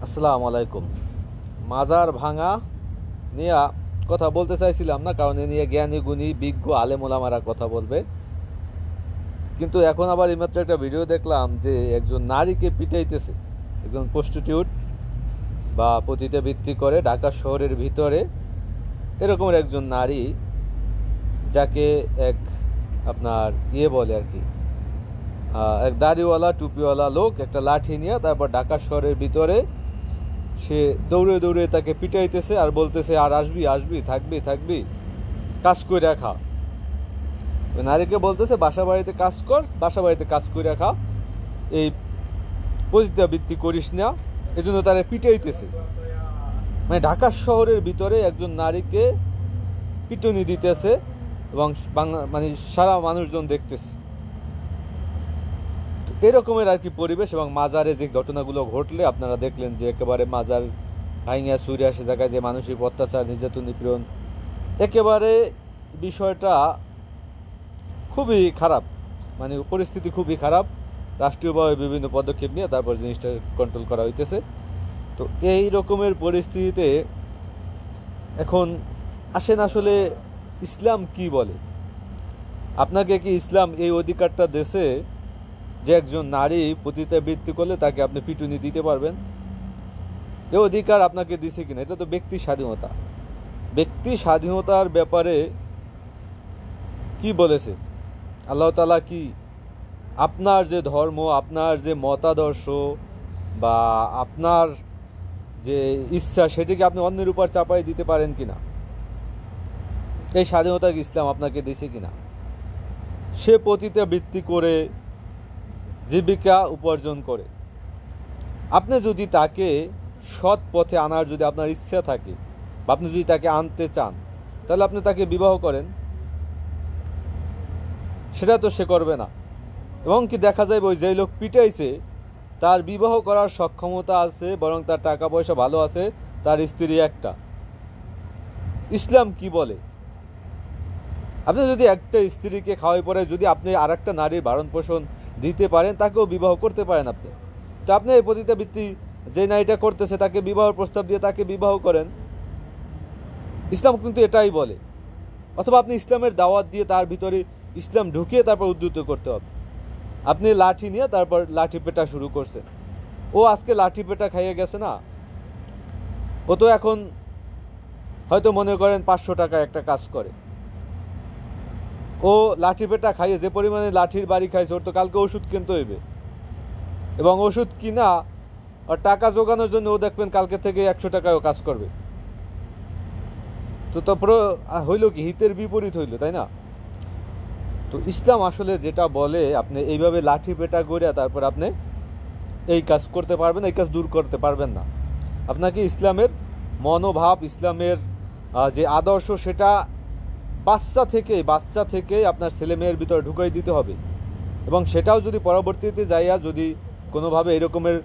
আসসালামু আলাইকুম। মাজার ভাঙা নিয়ে কথা বলতে চাইছিলাম না, কারণ এ নিয়ে জ্ঞানী গুণী বিজ্ঞ আলেম ওলামারা কথা বলবে। কিন্তু এখন আবার এইমাত্র একটা ভিডিও দেখলাম যে একজন নারীকে পিটাইতেছে একজন প্রস্টিটিউট বা পতিতে ভিত্তি করে ঢাকা শহরের ভিতরে এরকমের একজন নারী, যাকে এক আপনার বলে আর কি, এক দাড়িওয়ালা টুপিওয়ালা লোক একটা লাঠি নিয়ে তারপর ঢাকা শহরের ভিতরে সে দৌড়ে দৌড়ে তাকে পিটাইতেছে আর বলতেছে, আর আসবি আসবি, থাকবি থাকবি, কাজ করে রাখা। ওই নারীকে বলতেছে বাসা বাড়িতে কাজ কর, বাসা বাড়িতে কাজ করে রাখা, এই পতিতাবৃত্তি করিস না, এজন্য তারা পিটাইতেছে। মানে ঢাকা শহরের ভিতরে একজন নারীকে পিটুনি দিতেছে এবং মানে সারা মানুষজন দেখতেছে। এরকমের আর কি পরিবেশ। এবং মাজারে যে ঘটনাগুলো ঘটলে আপনারা দেখলেন যে একেবারে মাজার ভাঙিয়া চুরে আসে জায়গায় যে মানসিক অত্যাচার, নির্যাতন, নিপীড়ন, একেবারে বিষয়টা খুবই খারাপ, মানে পরিস্থিতি খুবই খারাপ। রাষ্ট্রীয়ভাবে বিভিন্ন পদক্ষেপ নিয়ে তারপর জিনিসটা কন্ট্রোল করা হইতেছে। তো এই রকমের পরিস্থিতিতে এখন আসেন আসলে ইসলাম কি বলে। আপনাকে কি ইসলাম এই অধিকারটা দেশে যে একজন নারী পতিতাবৃত্তি করলে তাকে আপনি পিটুনি দিতে পারবেন? এই অধিকার আপনাকে দিছে কিনা? এটা তো ব্যক্তি স্বাধীনতা। ব্যক্তি স্বাধীনতার ব্যাপারে কি বলেছে আল্লাহ তাআলা? কি আপনার যে ধর্ম, আপনার যে মতাদর্শ বা আপনার যে ইচ্ছা, সেটিকে আপনি অন্যের উপর চাপাই দিতে পারেন কিনা? এই স্বাধীনতা ইসলাম আপনাকে দিছে কিনা? সে পতিতাবৃত্তি করে জীবিকা উপার্জন করে, আপনি যদি তাকে সৎ পথে আনার যদি আপনার ইচ্ছা থাকে বা আপনি যদি তাকে আনতে চান, তাহলে আপনি তাকে বিবাহ করেন। সেটা তো সে করবে না। এবং কি দেখা যায় ওই যে লোক পিটাইছে তার বিবাহ করার সক্ষমতা আছে, বরং তার টাকা পয়সা ভালো আছে, তার স্ত্রী একটা। ইসলাম কি বলে? আপনি যদি একটা স্ত্রীকে খাওয়াই পরে যদি আপনি আর একটা নারীর ভরণ পোষণ দিতে পারেন, তাকেও বিবাহ করতে পারেন আপনি। তো আপনি এই পতিতাবৃত্তি যে নারীটা করতেছে তাকে বিবাহের প্রস্তাব দিয়ে তাকে বিবাহ করেন। ইসলাম কিন্তু এটাই বলে। অথবা আপনি ইসলামের দাওয়াত দিয়ে তার ভিতরে ইসলাম ঢুকিয়ে তারপর উদ্ধৃত করতে হবে। আপনি লাঠি নিয়ে তারপর লাঠি পেটা শুরু করছেন। ও আজকে লাঠি পেটা খাইয়ে গেছে না, ও তো এখন হয়তো মনে করেন 500 টাকা একটা কাজ করে। ও লাঠি পেটা খাইয়ে যে পরিমাণে লাঠির বাড়ি খাইছে, ওর তো কালকে ওষুধ কিনতে হইবে। এবং ওষুধ কিনা আর টাকা জোগানোর জন্য ও দেখবেন কালকে থেকে 100 টাকায়ও কাজ করবে। তো তারপরে হইল কি, হিতের বিপরীত হইল, তাই না? তো ইসলাম আসলে যেটা বলে, আপনি এইভাবে লাঠি পেটা করে তারপর আপনি এই কাজ করতে পারবেন, এই কাজ দূর করতে পারবেন না। আপনাকে ইসলামের মনোভাব, ইসলামের যে আদর্শ, সেটা বাচ্চা থেকে আপনার ছেলে মেয়ের ভিতরে ঢুকাই দিতে হবে। এবং সেটাও যদি পরবর্তীতে যাইয়া যদি কোনোভাবে এরকমের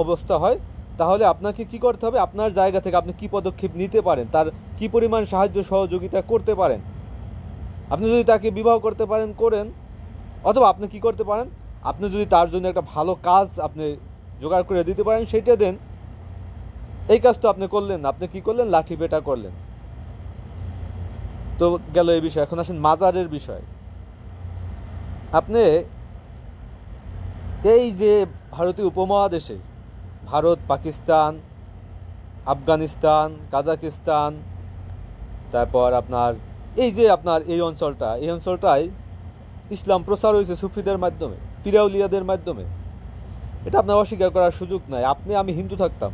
অবস্থা হয়, তাহলে আপনাকে কি করতে হবে? আপনার জায়গা থেকে আপনি কি পদক্ষেপ নিতে পারেন, তার কি পরিমাণ সাহায্য সহযোগিতা করতে পারেন। আপনি যদি তাকে বিবাহ করতে পারেন করেন, অথবা আপনি কি করতে পারেন, আপনি যদি তার জন্য একটা ভালো কাজ আপনি জোগাড় করে দিতে পারেন, সেইটা দেন। এই কাজ তো আপনি করলেন না, আপনি কি করলেন? লাঠি পেটা করলেন। তো গেল এই বিষয়। এখন আসেন মাজারের বিষয়। আপনি এই যে ভারতীয় উপমহাদেশে, ভারত, পাকিস্তান, আফগানিস্তান, কাজাকিস্তান, তারপর আপনার এই যে আপনার এই অঞ্চলটায় ইসলাম প্রচার হয়েছে সুফিদের মাধ্যমে, পিরাউলিয়াদের মাধ্যমে। এটা আপনার অস্বীকার করার সুযোগ নাই। আপনি আমি হিন্দু থাকতাম,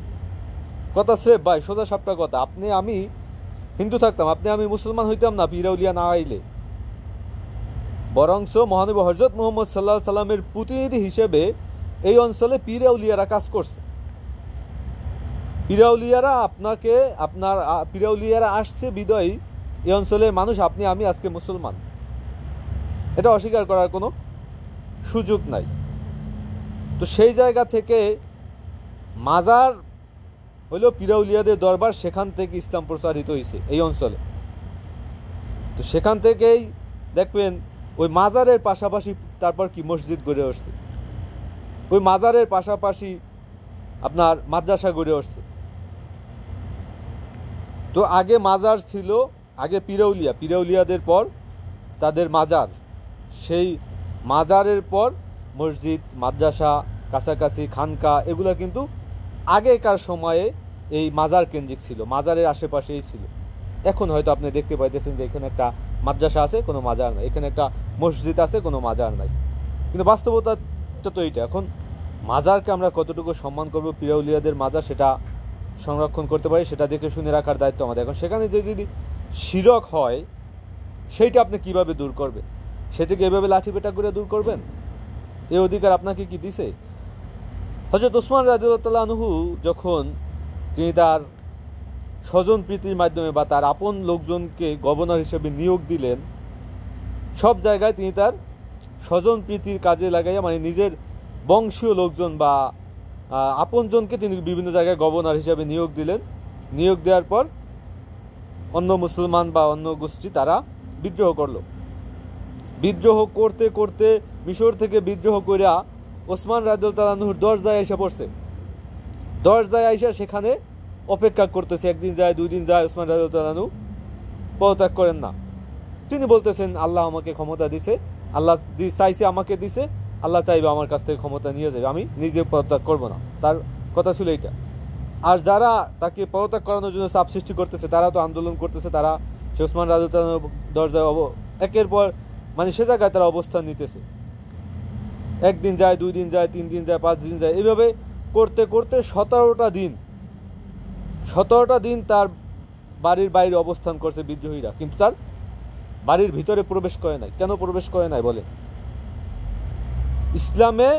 কথা স্রেফ ভাই, সোজা সাপটা কথা, আপনি আমি হিন্দু থাকতাম, আপনি আমি মুসলমান হইতাম না পিরাউলিয়া না আইলে। বরংস মহানবী হযরত মুহাম্মদ সাল্লাল্লাহু আলাইহি সাল্লামের প্রতিনিধি হিসেবে এই অঞ্চলে পিরাউলিয়ারা কাজ করছে। পিরাউলিয়ারা আসছে বিদয়ী এই অঞ্চলের মানুষ, আপনি আমি আজকে মুসলমান। এটা অস্বীকার করার কোনো সুযোগ নাই। তো সেই জায়গা থেকে মাজার হইল পিরাউলিয়াদের দরবার, সেখান থেকে ইসলাম প্রচারিত হয়েছে এই অঞ্চলে। তো সেখান থেকেই দেখবেন ওই মাজারের পাশাপাশি তারপর কি মসজিদ গড়ে উঠছে। ওই মাজারের পাশাপাশি আপনার মাদ্রাসা গড়ে উঠছে। তো আগে মাজার ছিল, আগে পিরাউলিয়াদের পর তাদের মাজার, সেই মাজারের পর মসজিদ, মাদ্রাসা, কাছাকাছি খানকা, এগুলো কিন্তু আগেকার সময়ে এই মাজার কেন্দ্রিক ছিল, মাজারের আশেপাশেই ছিল। এখন হয়তো আপনি দেখতে পাইতেছেন যে এখানে একটা মাদ্রাসা আছে, কোনো মাজার নাই, এখানে একটা মসজিদ আছে, কোনো মাজার নাই। কিন্তু বাস্তবতাটা তো এইটা। এখন মাজারকে আমরা কতটুকু সম্মান করব, পিরাউলিয়াদের মাজার, সেটা সংরক্ষণ করতে পারি, সেটা দেখে শুনে রাখার দায়িত্ব আমাদের। এখন সেখানে যদি শিরক হয়, সেইটা আপনি কিভাবে দূর করবেন? সেটাকে এভাবে লাঠি পেটা করে দূর করবেন? এই অধিকার আপনাকে কি দিছে? হযরত ওসমান রাদিয়াল্লাহু আনহু যখন তিনি তার স্বজন প্রীতির মাধ্যমে বা তার আপন লোকজনকে গভর্নর হিসেবে নিয়োগ দিলেন, সব জায়গায় তিনি তার স্বজন প্রীতির কাজে লাগাইয়া, মানে নিজের বংশীয় লোকজন বা আপনজনকে তিনি বিভিন্ন জায়গায় গভর্নর হিসেবে নিয়োগ দিলেন। নিয়োগ দেওয়ার পর অন্য মুসলমান বা অন্য গোষ্ঠী তারা বিদ্রোহ করলো। বিদ্রোহ করতে করতে মিশর থেকে বিদ্রোহ করিয়া ওসমান রাদিয়াল্লাহু আনহুর দরজায় এসে পড়ছে। দরজায় আইসা সেখানে অপেক্ষা করতেছে, একদিন যায়, 2 দিন যায়, ওসমান রাদিয়াল্লাহু আনহু পদত্যাগ করেন না। তিনি বলতেছেন, আল্লাহ আমাকে ক্ষমতা দিছে, আল্লাহ চাইছে আমাকে দিছে, আল্লাহ চাইবে আমার কাছ থেকে ক্ষমতা নিয়ে যাবে, আমি নিজে পদত্যাগ করবো না। তার কথা ছিল এইটা। আর যারা তাকে পদত্যাগ করানোর জন্য চাপ সৃষ্টি করতেছে, তারা তো আন্দোলন করতেছে, তারা সে ওসমান রাদিয়াল্লাহু আনহুর দরজায় একের পর মানে সে জায়গায় তারা অবস্থান নিতেছে। 1 দিন যায়, 2 দিন যায়, 3 দিন যায়, 5 দিন যায়, এইভাবে করতে করতে 17টা দিন তার বাড়ির বাইরে অবস্থান করছে বিদ্রোহীরা, কিন্তু তার বাড়ির ভিতরে প্রবেশ করে নাই। কেন প্রবেশ করে নাই বলে? ইসলামে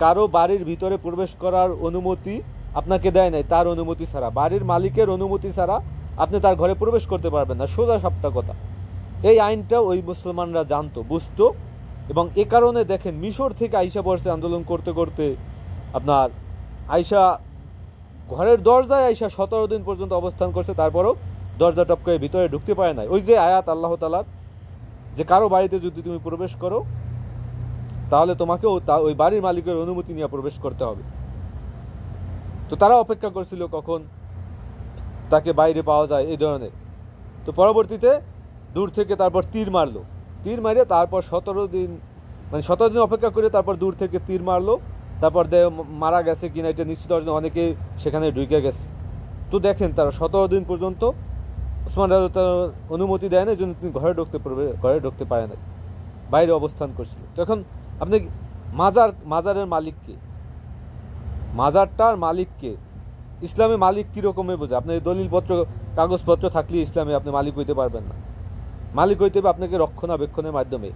কারো বাড়ির ভিতরে প্রবেশ করার অনুমতি আপনাকে দেয় নাই তার অনুমতি ছাড়া। বাড়ির মালিকের অনুমতি ছাড়া আপনি তার ঘরে প্রবেশ করতে পারবেন না, সোজা সাপটা কথা। এই আইনটা ওই মুসলমানরা জানতো, বুঝতো, এবং এ কারণে দেখেন মিশর থেকে আইসা পড়ছে আন্দোলন করতে করতে, আপনার আইসা ঘরের দরজায় আইসা 17 দিন পর্যন্ত অবস্থান করছে, তারপরও দরজা টপকে ভিতরে ঢুকতে পারে নাই। ওই যে আয়াত আল্লাহ তাআলার, যে কারো বাড়িতে যদি তুমি প্রবেশ করো তাহলে তোমাকেও ওই বাড়ির মালিকের অনুমতি নিয়ে প্রবেশ করতে হবে। তো তারা অপেক্ষা করছিল কখন তাকে বাইরে পাওয়া যায়, এই ধরনের। তো পরবর্তীতে দূর থেকে তারপর তীর মারলো, তীর মারিয়ে তারপর 17 দিন অপেক্ষা করে তারপর দূর থেকে তীর মারলো। তারপর মারা গেছে কিনা এটা নিশ্চিত হওয়ার জন্য অনেকে সেখানে ঢুকে গেছে। তো দেখেন তারা 17 দিন পর্যন্ত ওসমান রাদিয়াল্লাহু অনুমতি দেয় না, এই জন্য তিনি ঘরে ঢুকতে পারে না, বাইরে অবস্থান করছিল। তখন আপনি মাজারের মালিককে, মাজারটার মালিককে, ইসলামে মালিক কীরকমের বোঝে? আপনি দলিলপত্র কাগজপত্র থাকলে ইসলামে আপনি মালিক হইতে পারবেন না। মালিক হইতে হবে আপনাকে রক্ষণাবেক্ষণের মাধ্যমে।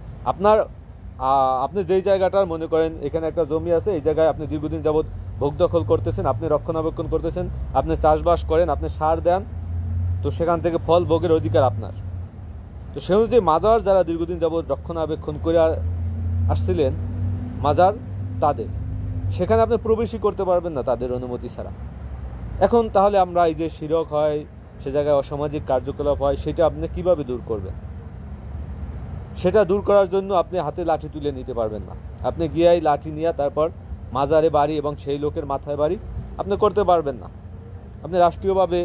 আপনি যেই জায়গাটার মনে করেন এখানে একটা জমি আছে, এই জায়গায় আপনি দীর্ঘদিন যাবৎ ভোগ দখল করতেছেন, আপনি রক্ষণাবেক্ষণ করতেছেন, আপনি চাষবাস করেন, আপনি সার দেন, তো সেখান থেকে ফল ভোগের অধিকার আপনার। তো সে অনুযায়ী মাজার যারা দীর্ঘদিন যাবৎ রক্ষণাবেক্ষণ করে আসছিলেন, মাজার তাদের, সেখানে আপনি প্রবেশই করতে পারবেন না তাদের অনুমতি ছাড়া। এখন তাহলে আমরা এই যে শিরক হয়, সে জায়গায় অসামাজিক কার্যকলাপ হয়, সেটা আপনি কিভাবে দূর করবেন? সেটা দূর করার জন্য আপনি হাতে লাঠি তুলে নিতে পারবেন না। আপনি গিয়েই লাঠি নিয়ে তারপর মাজারে বাড়ি এবং সেই লোকের মাথায় বাড়ি আপনি করতে পারবেন না। আপনি রাষ্ট্রীয়ভাবে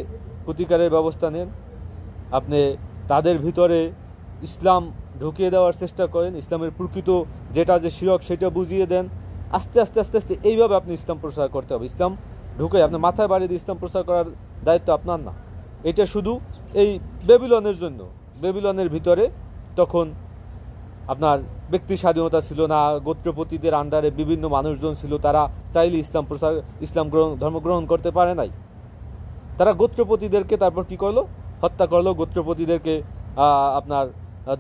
প্রতিকারের ব্যবস্থা নেন, আপনি তাদের ভিতরে ইসলাম ঢুকিয়ে দেওয়ার চেষ্টা করেন, ইসলামের প্রকৃত যেটা যে শিরক সেটা বুঝিয়ে দেন। আস্তে আস্তে আস্তে আস্তে এইভাবে আপনি ইসলাম প্রচার করতে হবে। ইসলাম ঢুকে আপনার মাথায় বাড়ি দিয়ে ইসলাম প্রচার করার দায়িত্ব আপনার না। এটা শুধু এই বেবিলনের জন্য। বেবিলনের ভিতরে তখন আপনার ব্যক্তি স্বাধীনতা ছিল না, গোত্রপতিদের আন্ডারে বিভিন্ন মানুষজন ছিল, তারা চাইলে ধর্মগ্রহণ করতে পারে নাই। তারা গোত্রপতিদেরকে তারপর কি করলো? হত্যা করলো, গোত্রপতিদেরকে আপনার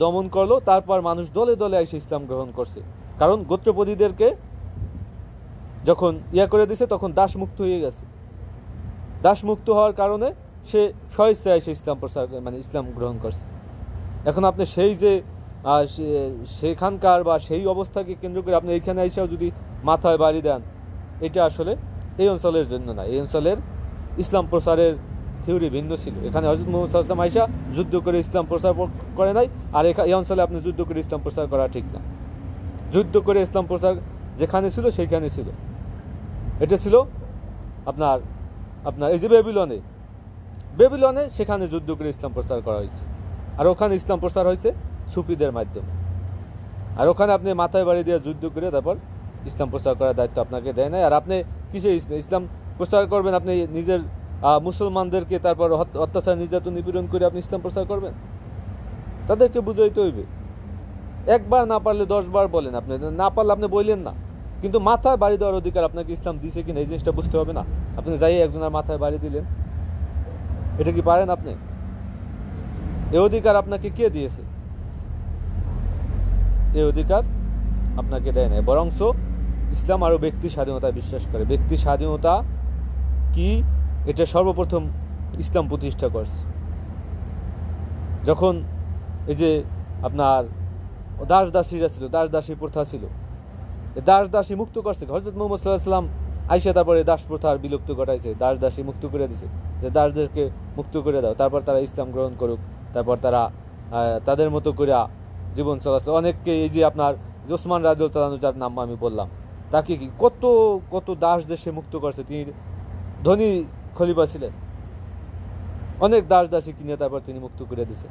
দমন করলো। তারপর মানুষ দলে দলে এসে ইসলাম গ্রহণ করছে, কারণ গোত্রপতিদেরকে যখন করে দিছে তখন দাসমুক্ত হয়ে গেছে। দাসমুক্ত হওয়ার কারণে সে স্বেচ্ছায় এসে ইসলাম গ্রহণ করছে। এখন আপনি সেই যে সেখানকার বা সেই অবস্থাকে কেন্দ্র করে আপনি এইখানে এসেও যদি মাথায় বাড়ি দেন, এটা আসলে এই অঞ্চলের জন্য না। এই অঞ্চলের ইসলাম প্রচারের থিওরি ভিন্ন ছিল। এখানে হযরত মুহাম্মদ সাল্লাল্লাহু আলাইহি ওয়াসাল্লাম আইসা যুদ্ধ করে ইসলাম প্রচার করে নাই, আর এই অঞ্চলে আপনি যুদ্ধ করে ইসলাম প্রচার করা ঠিক না। যুদ্ধ করে ইসলাম প্রচার যেখানে ছিল সেইখানে ছিল, এটা ছিল আপনার আপনার এই যে বেবিলনে সেখানে যুদ্ধ করে ইসলাম প্রচার করা হয়েছে। আর ওখানে ইসলাম প্রচার হয়েছে সুফিদের মাধ্যমে। আর ওখানে আপনি মাথায় বাড়ি দিয়ে যুদ্ধ করে তারপর ইসলাম প্রচার করার দায়িত্ব আপনাকে দেয় নাই। আর আপনি কিসে ইসলাম প্রচার করবেন? আপনি নিজের মুসলমানদেরকে তারপর অত্যাচার নির্যাতন নিপীড়ন করে আপনি ইসলাম প্রচার করবেন? তাদেরকে বুঝাইতে হইবে। একবার না পারলে 10 বার বলেন, আপনি না পারলে আপনি বললেন না, কিন্তু মাথায় বাড়ি দেওয়ার অধিকার আপনাকে ইসলাম দিছে কিনা এই জিনিসটা বুঝতে হবে না? আপনি যাই একজনের মাথায় বাড়ি দিলেন, এটা কি পারেন আপনি? এই অধিকার আপনাকে কে দিয়েছে? এই অধিকার আপনাকে দেয় না। বরঞ্চ ইসলাম আরও ব্যক্তি স্বাধীনতায় বিশ্বাস করে। ব্যক্তি স্বাধীনতা কি, এটা সর্বপ্রথম ইসলাম প্রতিষ্ঠা করছে। যখন এই যে আপনার দাস দাসীরা ছিল, দাস দাসী প্রথা ছিল, দাস দাসী মুক্ত করছে হযরত মুহাম্মদ সাল্লাল্লাহু আলাইহি ওয়াসাল্লাম। আইসা তারপরে দাস প্রথার বিলুপ্ত ঘটাইছে, দাস দাসী মুক্ত করে দিছে, যে দাসদেরকে মুক্ত করে দাও, তারপর তারা ইসলাম গ্রহণ করুক, তারপর তারা তাদের মতো করে জীবন চলাচল। অনেককে এই যে আপনার ওসমান রাদিয়াল্লাহু তাআলা যার নাম আমি বললাম, তাকে কি কত কত দাস দেশে মুক্ত করছে। তিনি ধনী খলিফা ছিলেন, অনেক দাস দাসী কিনে তারপর তিনি মুক্ত করে দিছে।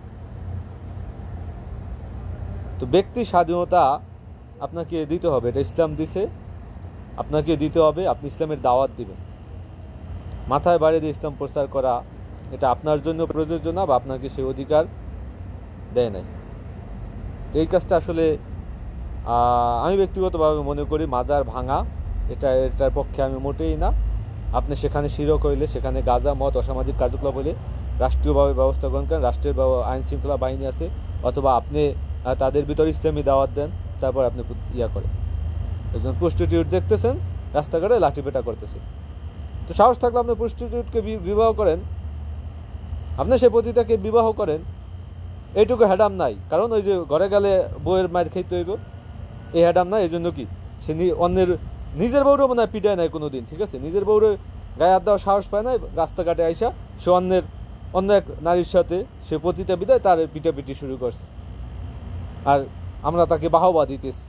তো ব্যক্তি স্বাধীনতা আপনাকে দিতে হবে, এটা ইসলাম দিছে, আপনাকে দিতে হবে। আপনি ইসলামের দাওয়াত দিবেন। মাথায় বাড়ি দিয়ে ইসলাম প্রচার করা এটা আপনার জন্য প্রযোজ্য না, বা আপনাকে সেই অধিকার দেয় নাই। তো এই কাজটা আসলে আমি ব্যক্তিগতভাবে মনে করি মাজার ভাঙা এটার পক্ষে আমি মোটেই না। আপনি সেখানে শিরক হইলে, সেখানে গাঁজা মদ অসামাজিক কার্যকলাপ হলে রাষ্ট্রীয়ভাবে ব্যবস্থা গ্রহণ করেন, রাষ্ট্রের আইন শৃঙ্খলা বাহিনী আছে, অথবা আপনি তাদের ভিতরে ইসলামী দাওয়াত দেন, তারপর আপনি করেন। একজন প্রস্টিটিউট দেখতেছেন রাস্তাঘাটে লাঠিপেটা করতেছে, তো সাহস থাকলে আপনি প্রস্টিটিউটকে বিবাহ করেন, আপনি সে পতিতাকে বিবাহ করেন, এইটুকু হ্যাডাম নাই। কারণ ওই যে ঘরে গেলে বউয়ের মায়ের খাইতে হইব, এই হ্যাডাম নাই। এই জন্য কি সে অন্যের নিজের বউরও মনে হয় পিটায় নাই কোনো দিন, ঠিক আছে? নিজের বউরে গায়ে হাত দেওয়ার সাহস পায় না, রাস্তাঘাটে আইসা সে অন্য এক নারীর সাথে সে পতিতা বিদায় তার পিটাপিটি শুরু করছে, আর আমরা তাকে বাহবা দিতেছি।